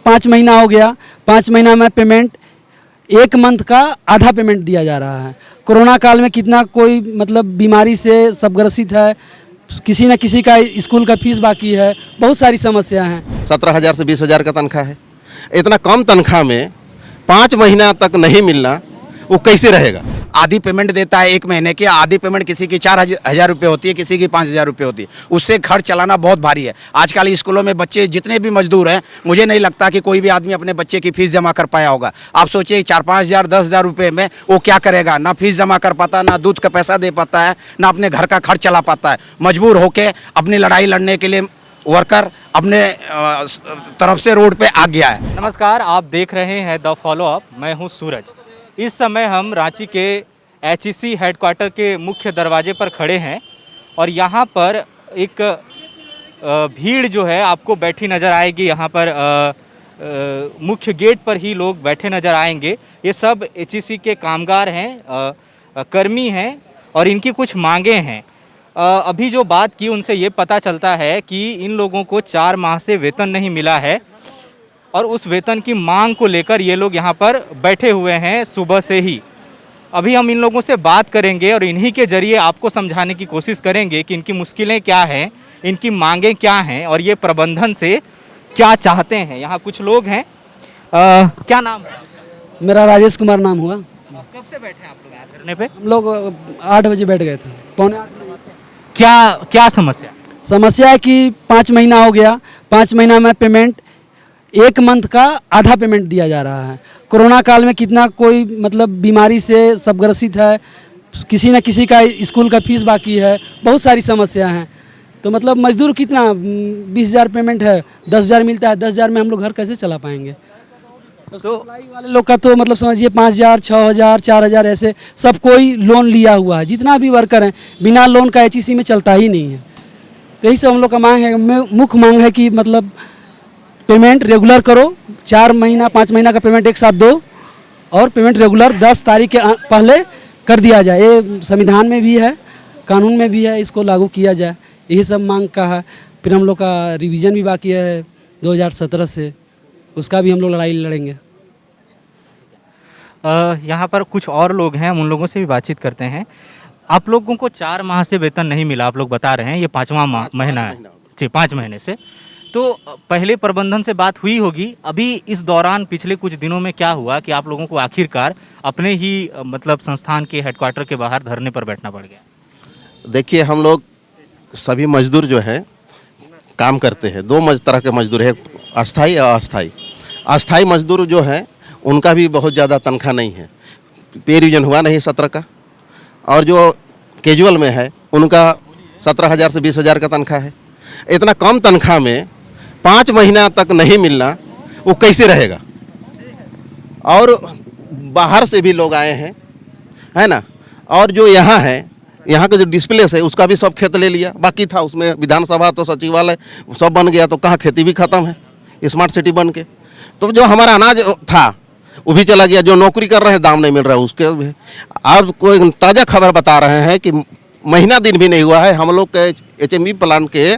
5 महीना हो गया, 5 महीना में पेमेंट 1 मंथ का आधा पेमेंट दिया जा रहा है। कोरोना काल में कितना कोई मतलब बीमारी से सब ग्रसित है, किसी न किसी का स्कूल का फीस बाकी है, बहुत सारी समस्या हैं। 17,000 से 20,000 का तनख्वाह है। इतना कम तनख्वाह में 5 महीना तक नहीं मिलना, वो कैसे रहेगा? आधी पेमेंट देता है 1 महीने की, आधी पेमेंट किसी की 4,000 रुपये होती है, किसी की 5,000 रुपये होती है। उससे घर चलाना बहुत भारी है। आजकल स्कूलों में बच्चे जितने भी मजदूर हैं, मुझे नहीं लगता कि कोई भी आदमी अपने बच्चे की फीस जमा कर पाया होगा। आप सोचिए 4-5 हज़ार 10,000 रुपये में वो क्या करेगा? ना फीस जमा कर पाता, ना दूध का पैसा दे पाता है, ना अपने घर का खर्च चला पाता है। मजबूर होकर अपनी लड़ाई लड़ने के लिए वर्कर अपने तरफ से रोड पे आ गया है। नमस्कार, आप देख रहे हैं द फॉलो अप। मैं हूं सूरज। इस समय हम रांची के HEC हेडक्वार्टर के मुख्य दरवाजे पर खड़े हैं और यहाँ पर एक भीड़ जो है आपको बैठी नज़र आएगी। यहाँ पर मुख्य गेट पर ही लोग बैठे नज़र आएंगे। ये सब HEC के कामगार हैं, कर्मी हैं और इनकी कुछ मांगे हैं। अभी जो बात की उनसे ये पता चलता है कि इन लोगों को 4 माह से वेतन नहीं मिला है और उस वेतन की मांग को लेकर ये लोग यहाँ पर बैठे हुए हैं सुबह से ही। अभी हम इन लोगों से बात करेंगे और इन्हीं के ज़रिए आपको समझाने की कोशिश करेंगे कि इनकी मुश्किलें क्या हैं, इनकी मांगें क्या हैं और ये प्रबंधन से क्या चाहते हैं। यहाँ कुछ लोग हैं। क्या नाम है? मेरा राजेश कुमार नाम हुआ। कब से बैठे हैं आप लोग यहाँ धरने पे? हम लोग 8 बजे बैठ गए थे, पौने 8 बजे। क्या समस्या? समस्या है कि 5 महीना हो गया, 5 महीना में पेमेंट 1 मंथ का आधा पेमेंट दिया जा रहा है। कोरोना काल में कितना कोई मतलब बीमारी से सब ग्रसित है, किसी न किसी का स्कूल का फीस बाकी है, बहुत सारी समस्या हैं। तो मतलब मजदूर कितना 20,000 पेमेंट है, 10,000 मिलता है, 10,000 में हम लोग घर कैसे चला पाएंगे? तो सप्लाई वाले लोग का तो मतलब समझिए 5,000, 6,000, 4,000 ऐसे सब कोई लोन लिया हुआ है। जितना भी वर्कर हैं बिना लोन का HEC में चलता ही नहीं है। तो यही सब हम लोग का मांग है। मुख्य मांग है कि मतलब पेमेंट रेगुलर करो, 4 महीना 5 महीना का पेमेंट एक साथ दो और पेमेंट रेगुलर 10 तारीख के पहले कर दिया जाए। ये संविधान में भी है, कानून में भी है, इसको लागू किया जाए। यही सब मांग का है। फिर हम लोग का रिवीजन भी बाकी है 2017 से, उसका भी हम लोग लड़ाई लड़ेंगे। यहाँ पर कुछ और लोग हैं, हम उन लोगों से भी बातचीत करते हैं। आप लोगों को 4 माह से वेतन नहीं मिला, आप लोग बता रहे हैं, ये 5वां महीना है जी, 5 महीने से। तो पहले प्रबंधन से बात हुई होगी। अभी इस दौरान पिछले कुछ दिनों में क्या हुआ कि आप लोगों को आखिरकार अपने ही मतलब संस्थान के हेडक्वार्टर के बाहर धरने पर बैठना पड़ गया? देखिए, हम लोग सभी मजदूर जो है काम करते हैं। 2 तरह के मजदूर है, अस्थाई और अस्थाई। अस्थाई मजदूर जो है उनका भी बहुत ज़्यादा तनख्वाह नहीं है, पे रिवीजन हुआ नहीं 17 का। और जो कैजुअल में है उनका 17,000 से 20,000 का तनख्वाह है। इतना कम तनख्वाह में 5 महीना तक नहीं मिलना, वो कैसे रहेगा? और बाहर से भी लोग आए हैं, है ना। और जो यहाँ है, यहाँ का जो डिस्प्लेस है उसका भी सब खेत ले लिया। बाकी था उसमें विधानसभा तो सचिवालय सब बन गया, तो कहाँ खेती भी ख़त्म है स्मार्ट सिटी बन के। तो जो हमारा अनाज था वो भी चला गया। जो नौकरी कर रहे हैं दाम नहीं मिल रहा है उसके भी। अब कोई ताज़ा खबर बता रहे हैं कि महीना दिन भी नहीं हुआ है, हम लोग के HME प्लांट के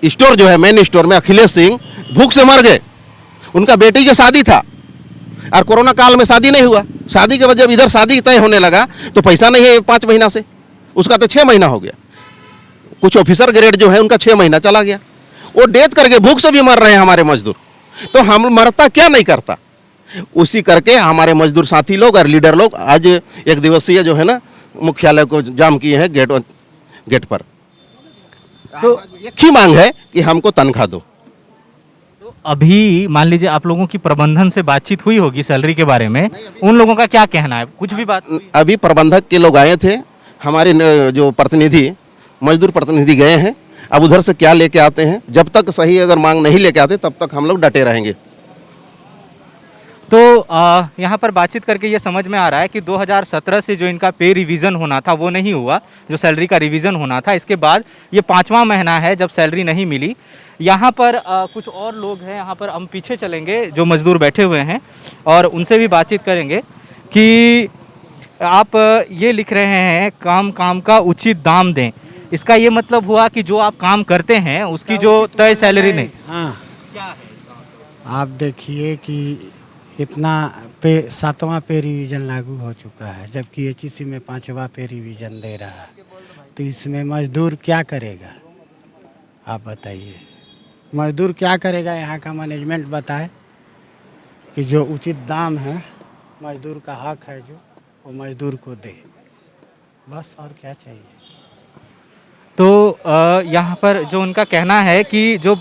स्टोर जो है मेन स्टोर में अखिलेश सिंह भूख से मर गए। उनका बेटी की शादी था और कोरोना काल में शादी नहीं हुआ। शादी के बाद जब इधर शादी तय होने लगा तो पैसा नहीं है 5 महीना से, उसका तो 6 महीना हो गया। कुछ ऑफिसर ग्रेड जो है उनका 6 महीना चला गया। वो डेथ करके भूख से भी मर रहे हैं हमारे मजदूर। तो हम मरता क्या नहीं करता, उसी करके हमारे मजदूर साथी लोग और लीडर लोग आज 1 दिवसीय जो है ना मुख्यालय को जाम किए हैं गेट पर। तो एक ही मांग है कि हमको तनख्वाह दो। तो अभी मान लीजिए आप लोगों की प्रबंधन से बातचीत हुई होगी सैलरी के बारे में, उन लोगों का क्या कहना है? कुछ भी बात? अभी प्रबंधक के लोग आए थे, हमारे जो प्रतिनिधि मजदूर प्रतिनिधि गए हैं। अब उधर से क्या लेके आते हैं, जब तक सही अगर मांग नहीं लेके आते तब तक हम लोग डटे रहेंगे। तो यहाँ पर बातचीत करके ये समझ में आ रहा है कि 2017 से जो इनका पे रिवीजन होना था वो नहीं हुआ, जो सैलरी का रिवीजन होना था। इसके बाद ये 5वां महीना है जब सैलरी नहीं मिली। यहाँ पर कुछ और लोग हैं, यहाँ पर हम पीछे चलेंगे जो मजदूर बैठे हुए हैं और उनसे भी बातचीत करेंगे कि आप ये लिख रहे हैं काम का उचित दाम दें। इसका ये मतलब हुआ कि जो आप काम करते हैं उसकी जो तय सैलरी नहीं। हाँ, क्या है इसका मतलब? आप देखिए कि इतना पे 7वां पे रिवीजन लागू हो चुका है, जबकि एचईसी में 5वां पे रिवीजन दे रहा है। तो इसमें मजदूर क्या करेगा, आप बताइए। मजदूर क्या करेगा, यहाँ का मैनेजमेंट बताए कि जो उचित दाम है, मजदूर का हक है जो, वो मजदूर को दे, बस। और क्या चाहिए। तो यहाँ पर जो उनका कहना है कि जो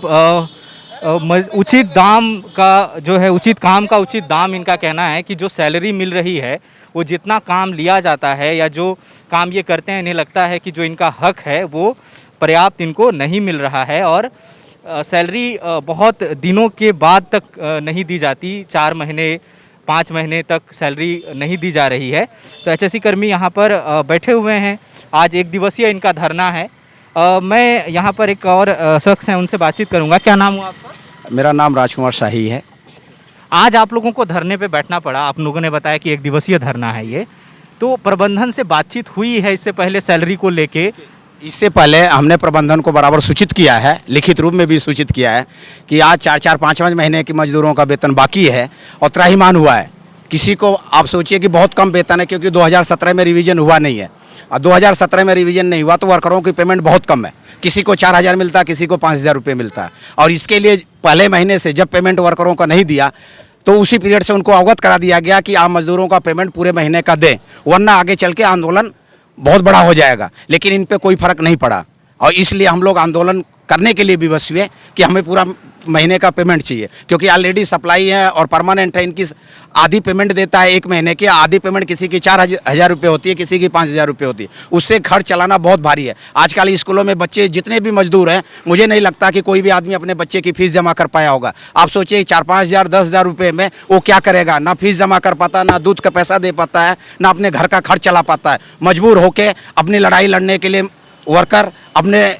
उचित दाम का जो है, उचित काम का उचित दाम, इनका कहना है कि जो सैलरी मिल रही है वो जितना काम लिया जाता है या जो काम ये करते हैं, इन्हें लगता है कि जो इनका हक है वो पर्याप्त इनको नहीं मिल रहा है। और सैलरी बहुत दिनों के बाद तक नहीं दी जाती, 4 महीने 5 महीने तक सैलरी नहीं दी जा रही है। तो एचएससी कर्मी यहाँ पर बैठे हुए हैं। आज 1 दिवसीय इनका धरना है। मैं यहाँ पर एक और शख्स हैं, उनसे बातचीत करूँगा। क्या नाम हुआ आपका? मेरा नाम राजकुमार शाही है। आज आप लोगों को धरने पे बैठना पड़ा, आप लोगों ने बताया कि 1 दिवसीय धरना है ये, तो प्रबंधन से बातचीत हुई है इससे पहले सैलरी को लेके? इससे पहले हमने प्रबंधन को बराबर सूचित किया है, लिखित रूप में भी सूचित किया है कि आज 4-4 5-5 महीने के मजदूरों का वेतन बाकी है और त्राहिमाम हुआ है। किसी को आप सोचिए कि बहुत कम वेतन है, क्योंकि 2017 में रिवीजन हुआ नहीं है और 2017 में रिवीजन नहीं हुआ तो वर्करों की पेमेंट बहुत कम है। किसी को 4,000 मिलता है, किसी को 5,000 रुपये मिलता है। और इसके लिए पहले महीने से जब पेमेंट वर्करों का नहीं दिया तो उसी पीरियड से उनको अवगत करा दिया गया कि आप मजदूरों का पेमेंट पूरे महीने का दें, वरना आगे चल के आंदोलन बहुत बड़ा हो जाएगा। लेकिन इन पे कोई फर्क नहीं पड़ा और इसलिए हम लोग आंदोलन करने के लिए विवश हुए कि हमें पूरा महीने का पेमेंट चाहिए, क्योंकि ऑलरेडी सप्लाई है और परमानेंट है। इनकी आधी पेमेंट देता है 1 महीने की, आधी पेमेंट किसी की 4,000 रुपये होती है, किसी की 5,000 रुपये होती है। उससे घर चलाना बहुत भारी है। आजकल स्कूलों में बच्चे जितने भी मजदूर हैं, मुझे नहीं लगता कि कोई भी आदमी अपने बच्चे की फीस जमा कर पाया होगा। आप सोचिए 4-5 हज़ार 10,000 रुपये में वो क्या करेगा, ना फीस जमा कर पाता, ना दूध का पैसा दे पाता है, ना अपने घर का खर्च चला पाता है। मजबूर होकर अपनी लड़ाई लड़ने के लिए वर्कर अपने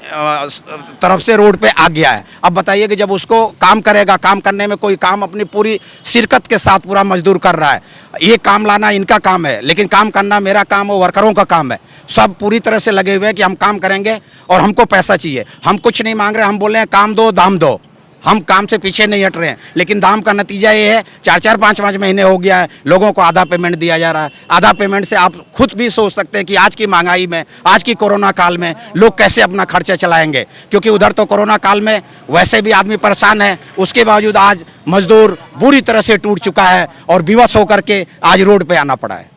तरफ से रोड पे आ गया है। अब बताइए कि जब उसको काम करेगा, काम करने में कोई काम अपनी पूरी शिरकत के साथ पूरा मजदूर कर रहा है। ये काम लाना इनका काम है, लेकिन काम करना मेरा काम और वर्करों का काम है। सब पूरी तरह से लगे हुए हैं कि हम काम करेंगे और हमको पैसा चाहिए। हम कुछ नहीं मांग रहे, हम बोल रहे हैं काम दो, दाम दो। हम काम से पीछे नहीं हट रहे हैं, लेकिन दाम का नतीजा ये है 4-4 5-5 महीने हो गया है, लोगों को आधा पेमेंट दिया जा रहा है। आधा पेमेंट से आप खुद भी सोच सकते हैं कि आज की महंगाई में, आज की कोरोना काल में लोग कैसे अपना खर्चा चलाएंगे, क्योंकि उधर तो कोरोना काल में वैसे भी आदमी परेशान है, उसके बावजूद आज मजदूर बुरी तरह से टूट चुका है और विवश होकर के आज रोड पर आना पड़ा है।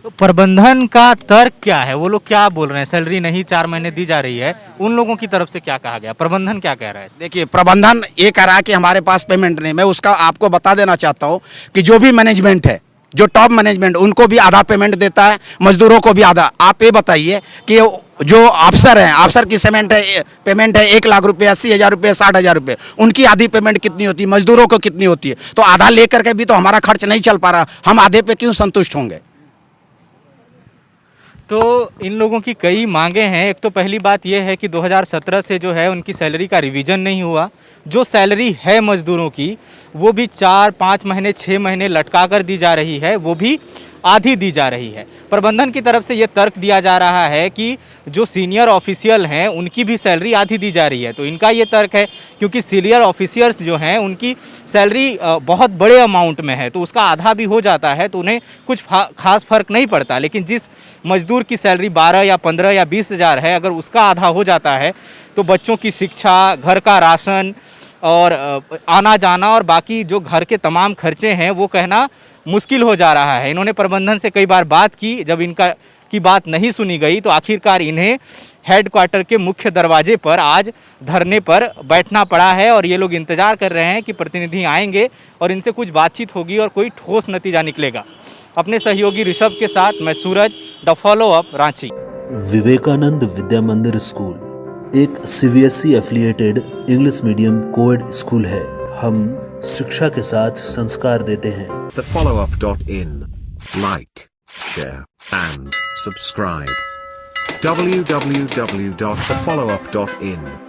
तो प्रबंधन का तर्क क्या है? वो लोग क्या बोल रहे हैं? सैलरी नहीं 4 महीने दी जा रही है, उन लोगों की तरफ से क्या कहा गया? प्रबंधन क्या कह रहा है? देखिए, प्रबंधन ये कह रहा है कि हमारे पास पेमेंट नहीं। मैं उसका आपको बता देना चाहता हूँ कि जो भी मैनेजमेंट है, जो टॉप मैनेजमेंट, उनको भी आधा पेमेंट देता है, मजदूरों को भी आधा। आप ये बताइए कि जो अफसर हैं, अफसर की पेमेंट है 1 लाख रुपये, 80,000 रुपये, 60,000 रुपये, उनकी आधी पेमेंट कितनी होती है, मजदूरों को कितनी होती है? तो आधा लेकर के भी तो हमारा खर्च नहीं चल पा रहा, हम आधे पे क्यों संतुष्ट होंगे? तो इन लोगों की कई मांगे हैं। एक तो पहली बात यह है कि 2017 से जो है उनकी सैलरी का रिवीजन नहीं हुआ। जो सैलरी है मजदूरों की वो भी 4-5 महीने 6 महीने लटका कर दी जा रही है, वो भी आधी दी जा रही है। प्रबंधन की तरफ से ये तर्क दिया जा रहा है कि जो सीनियर ऑफिशियल हैं उनकी भी सैलरी आधी दी जा रही है। तो इनका ये तर्क है क्योंकि सीनियर ऑफिसर्स जो हैं उनकी सैलरी बहुत बड़े अमाउंट में है, तो उसका आधा भी हो जाता है तो उन्हें कुछ खास फर्क नहीं पड़ता। लेकिन जिस मजदूर की सैलरी 12 या 15 या 20 हज़ार है, अगर उसका आधा हो जाता है तो बच्चों की शिक्षा, घर का राशन और आना जाना और बाकी जो घर के तमाम खर्चे हैं वो कहना मुश्किल हो जा रहा है। इन्होंने प्रबंधन से कई बार बात की, जब इनका की बात नहीं सुनी गई तो आखिरकार इन्हें हेडक्वार्टर के मुख्य दरवाजे पर आज धरने पर बैठना पड़ा है और ये लोग इंतज़ार कर रहे हैं कि प्रतिनिधि आएंगे और इनसे कुछ बातचीत होगी और कोई ठोस नतीजा निकलेगा। अपने सहयोगी ऋषभ के साथ मैं Suraj, the follow up, Ranchi. Vivekananda Vidya Mandir school एक CBSE affiliated English medium coed school है। हम शिक्षा के साथ संस्कार देते हैं। thefollowup.in. Like, share and subscribe. www.thefollowup.in